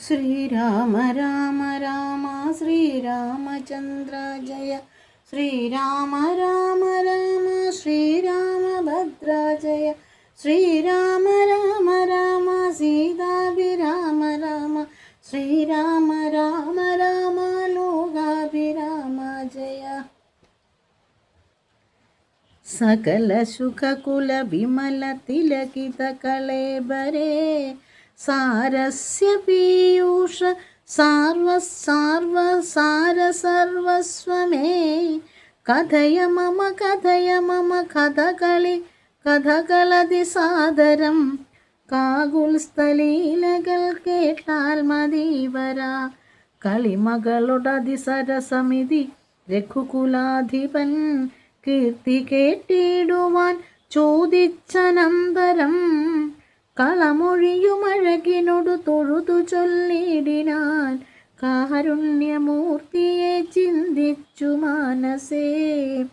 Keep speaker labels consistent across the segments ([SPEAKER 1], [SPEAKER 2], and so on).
[SPEAKER 1] ശ്രീരാമ രാമ രാമ ശ്രീരാമചന്ദ്ര ജയ. ശ്രീരാമ രാമ രാമ ശ്രീരാമഭദ്ര ജയ. ശ്രീരാമ രാമ രാമ സീതാഭിരാമ രാമ. ശ്രീരാമ രാമ രാമ ലോകാഭിരാമ ജയ. സകല സുഖകുല വിമല തിലകിത കളേബരേ സാരസ്യ പീയൂഷ സാര സർവസ്വമേ. കഥയ മമ കഥകളതി സാദരം. കാകുൽസ്ഥലീലകൾ കേട്ടാൽ മതീവര. കളിമകളൊടതിസരസമിതി രഘുകുലാധിപൻ കീർത്തി കേട്ടിടുവാൻ ചോദിച്ചനന്തരം. കളമൊഴിയുമഴകിനോടു തൊഴുതു ചൊല്ലിടിനാൻ. കാരുണ്യമൂർത്തിയെ ചിന്തിച്ചു മാനസേ.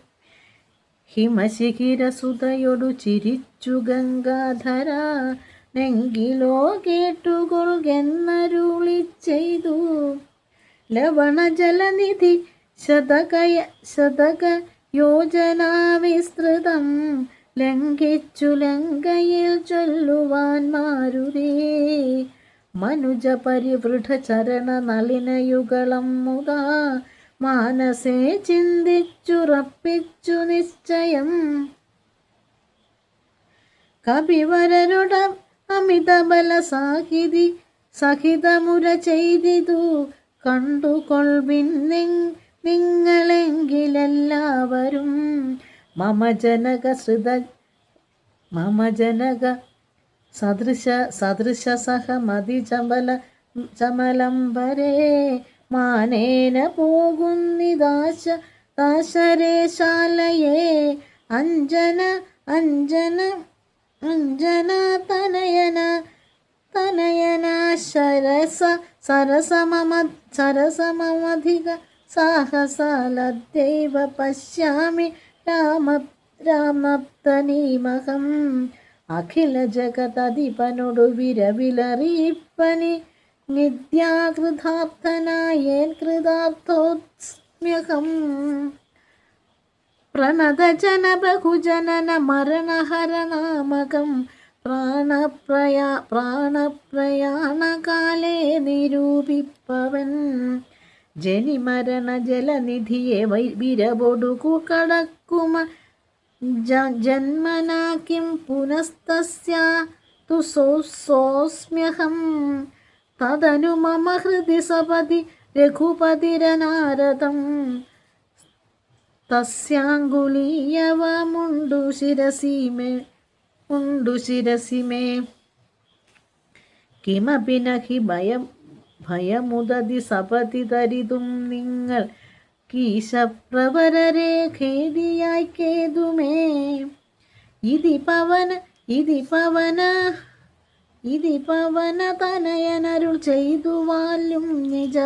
[SPEAKER 1] ഹിമശിഖിരസുതയൊടു ചിരിച്ചു ഗംഗാധര. നെങ്കിലോ കേട്ടുകൊൾകെന്നരുളി ചെയ്തു. ലവണജലനിധി ശതക യോജനാ വിസ്തൃതം. ലംഘിച്ചു ലങ്കയിൽ ചൊല്ലുവാൻ മാരുതേ. മനുജ പരിവൃഢ ചരണ നളിനയുഗളം മുതാ. മാനസേ ചിന്തിച്ചുറപ്പിച്ചു നിശ്ചയം. കപിവരരുട അമിതബല സഹിതമുര ചെയ്തിതു. കണ്ടുകൊൾവിൻ നിങ്ങളെങ്കിലെല്ലാവരും. മമ ജനക സദൃശ സഹമതി ചമലംബരേ. മാനേന പോകുന്നിദാശരേശാലയേ. അഞ്ജന തനയന സരസമധിക സാഹസാലദ്ദൈവ പശ്യാമി രാമപ്തനീമഹം. അഖില ജഗതധിപനൊടു വിരവിലറിയിപ്പനി. നിത്യാകൃതാർത്ഥനായേൻ കൃതാർത്ഥോസ്മ്യഹം. പ്രണതജന ബഹുജനന മരണഹരനാമകം. പ്രാണപ്രയാണകാലേ നിരൂപിപ്പവൻ. ജനിമരണ ജലനിധിയെ വിരവൊടു കടക്കുമ. ജന്മനാ കിം പുനസ്തസ്യ തു സോസ്മ്യഹം. തദനു മമ ഹൃദി സപതി രഘുപതിരനാരദം. തസ്യാങ്കുലീയവമുണ്ടു ശിരസി മേ. കിമപി നഹി ഭയമുദതി സപതി തരിതും നിങ്ങൾ. കീശപ്രവരരെ ഖേദിയായി കേതുമേ. ഇതി പവന തനയനരുൾ ചെയ്തു വാല്യും നിജ.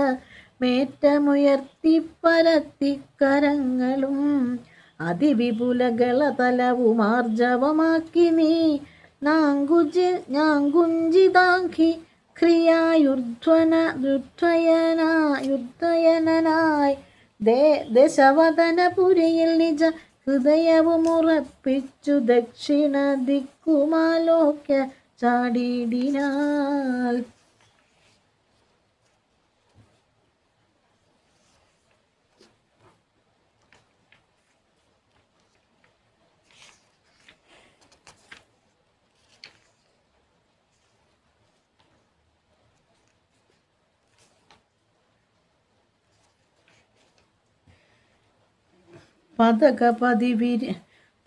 [SPEAKER 1] മേറ്റമുയർത്തി പരത്തിക്കരങ്ങളും. അതിവിപുലകള തലവുമാർജവമാക്കി നീ. ഞാങ്കുഞ്ചിതാഖി ക്രിയായുദ്ധയനായി. ദശവദനപുരിയിൽ നിജ ഹൃദയവുമുറപ്പിച്ചു. ദക്ഷിണ ദിക്കുമാലോക്യ ചാടിയിടിനാൽ.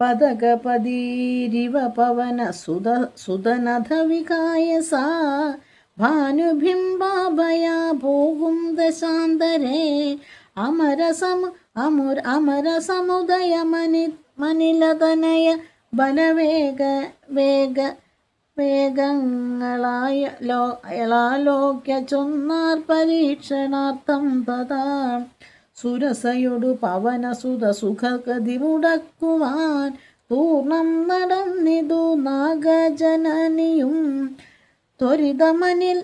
[SPEAKER 1] പദകപതിരിവ പവന സുതനഥ വികായ സാ. ഭാനുബിംബാഭയാ ഭോഗും ദശാന്തരേ. അമരസമുദയ മനിലതനയ വേഗങ്ങളാലോക്യ ചൊന്നാർ പരീക്ഷണാർത്ഥം തഥാ. സുരസയൊടു പവനസുത സുഖഗതി മുടക്കുവാൻ. പൂർണ്ണം നടന്നിതു നാഗജനനിയും. ത്വരിതമനിൽ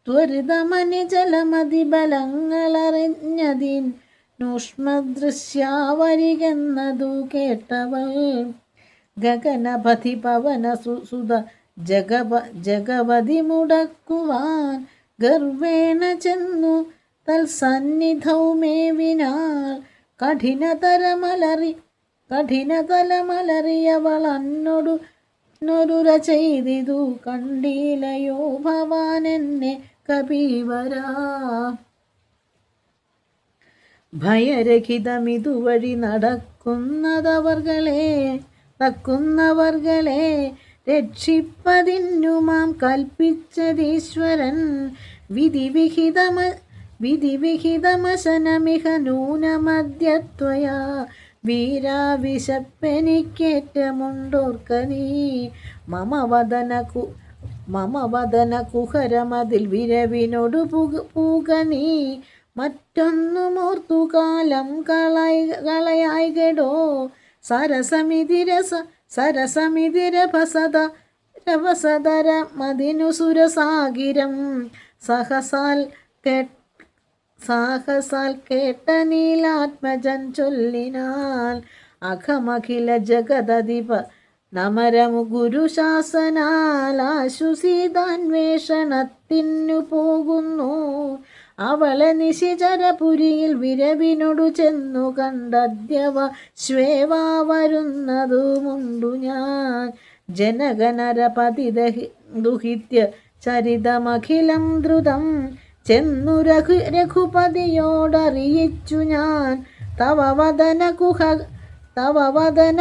[SPEAKER 1] ത്വരിതമനി ജലമതിബലങ്ങളറിഞ്ഞതിൻ നൂഷ്മദൃശ്യാവരികെന്നതു കേട്ടവൾ ഗഗനപതി പവന സുത ജഗവതി മുടക്കുവാൻ ഗർവേണ ചെന്നു തൽസന്നിധൗ മേവിനാൾ കഠിനതലമലറിയവൾ അന്നൊടു നൊരുര ചെയ്തിതു കണ്ടീലയോ ഭവാൻ എന്നെ കപീവരാ. ഭയരഹിതമിതുവഴി നടക്കുന്നവർകളെ രക്ഷിപ്പതിന്നു കൽപ്പിച്ചതീശ്വരൻ വിധിവിഹിതമശനമിഹ നൂനമദ്യത്വയാ വീരാവിശപ്പെനിക്കേറ്റമുണ്ടോർക്ക നീ മമ വദന കുഹരമതിൽ വിരവിനോടു പൂക നീ മറ്റൊന്നുമോർത്തു കാലം കളയായികടോ സരസമിതിരഭസതര മതിനു സുരസാഗിരം സാഹസാൽ കേട്ട നീലാത്മജൻ ചൊല്ലിനാൽ അഖമഖില ജഗദധിപ നമരമു ഗുരുശാസനാൽ ആശുസീതാന്വേഷണത്തിനു പോകുന്നു. അവളെ നിശിചരപുരിയിൽ വിരവിനോടു ചെന്നു കണ്ടദ്യവ ശ്വേവാ വരുന്നതുമുണ്ടു ഞാൻ. ജനകനരപതി ദുഹിത്യ ചരിതമഖിലം ദ്രുതം ചെന്നു രഘുപതിയോടറിയിച്ചു ഞാൻ. തവ വദന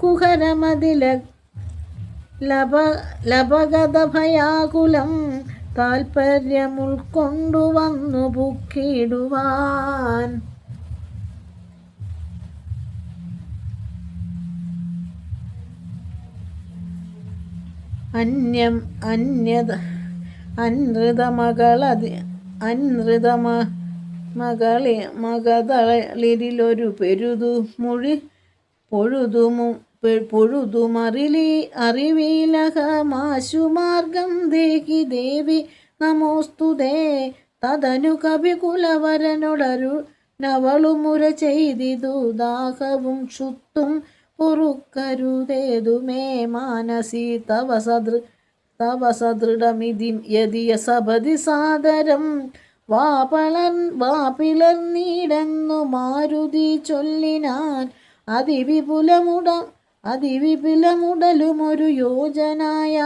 [SPEAKER 1] കുഹരമതില ലഭഗത ഭയാകുലം താൽപര്യമുൾക്കൊണ്ടു വന്നു പുക്കിടുവാൻ. മകളിരിലൊരു അറിവീലഹമാശുമാർഗം ദേഹി ദേവി നമോസ്തുതേ. തദനു കവികുലവരനൊടരു നവളുമുര ചെയ്തിതു ദാഹവും ക്ഷുത്തും പൊറുക്കരുതേതുമേ മാനസി തവ സദൃഢമിതി യതിയ സപതി സാദരം വാപിളർന്നീടെന്നു മാരുതി ചൊല്ലിനാൻ. അതിവിപുലമുടലുമൊരു യോജനായ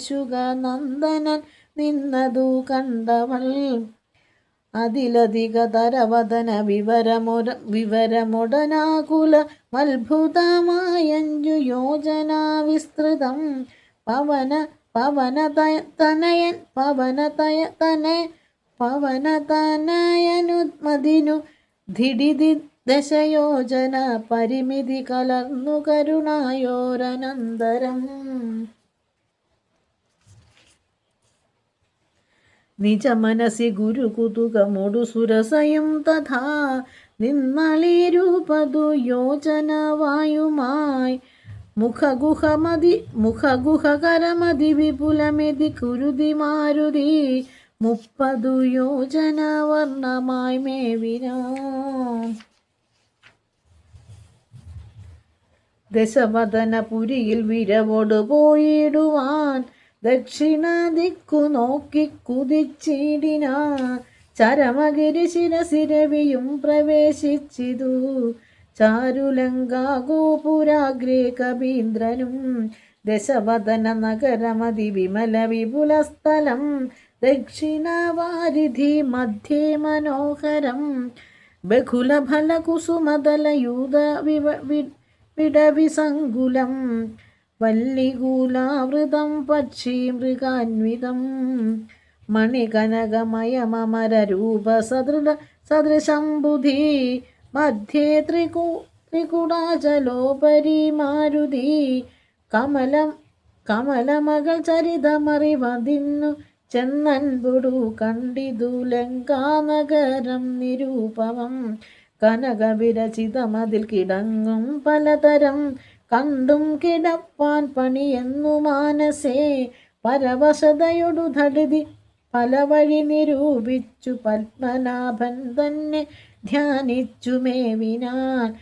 [SPEAKER 1] ശുഗനന്ദനൻ നിന്നതു കണ്ടവൾ അതിലധിക തരവദന വിവരമൊടനാകുല മത്ഭുതമായഞ്ചു യോജനാ വിസ്തൃതം പവനതനയനുമതിനു ധിടിതി ദശയോജന പരിമിതി കലർന്നു കരുണായോരനന്തരം. നിജ മനസി ഗുരുകുതുകമൊടു സുരസയും തഥാ നിന്നളീരൂപതു യോജനവായുമായി മുഖഗുഹകരമതി വിപുലമിതി കുരുതി മാരുതി 30 യോജന വർണ്ണമായി മേവിനോ. ദശവദനപുരിയിൽ വിരവോട് പോയിടുവാൻ ദക്ഷിണ ദിക്കു നോക്കി കുതിച്ചിടിന. ചരമഗിരി ശിരസിരവിയും പ്രവേശിച്ചിതു. ചാരുലങ്കാഗോപുരാഗ്രേ കബീന്ദ്രനും ദശവദന നഗരമതി വിമല വിപുലസ്ഥലം ദക്ഷിണവാരിധി മധ്യേ മനോഹരം. ബഹുലഫലകുസുമദലയൂത വിടവിസങ്കുലം വല്ലികൂലാവൃതം പക്ഷി മൃഗാന്വിതം മണികനകമയമരൂപ സദൃശം ബുധി മധ്യേ ത്രികുടാചലോപരി മാരുതി. കമലമകൾ ചരിതമറിവതിന്നു ചെന്നൻപുടു കണ്ടിതു ലങ്കാനഗരം നിരൂപമം. കനകവിരചിതമതിൽ കിടങ്ങും പലതരം കണ്ടും കിടപ്പാൻ പണിയെന്നു മാനസേ പരവശതയൊടു ധടുതി പല വഴി നിരൂപിച്ചു പത്മനാഭൻ തന്നെ ധ്യാനിച്ചു മേവിനാൻ.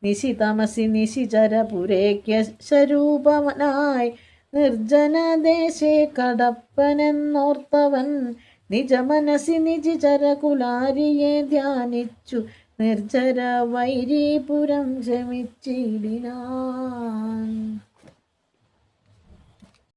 [SPEAKER 1] നിശിതമസി നിശിചരപുരേക്യ സ്വരൂപനായി നിർജ്ജനദേശേ കടപ്പനെന്നോർത്തവൻ നിജമനസി നിജിചരകുലാരിയെ ധ്യാനിച്ചു നിർജ്ജര വൈരീപുരം ശമിച്ചിടിനാൻ.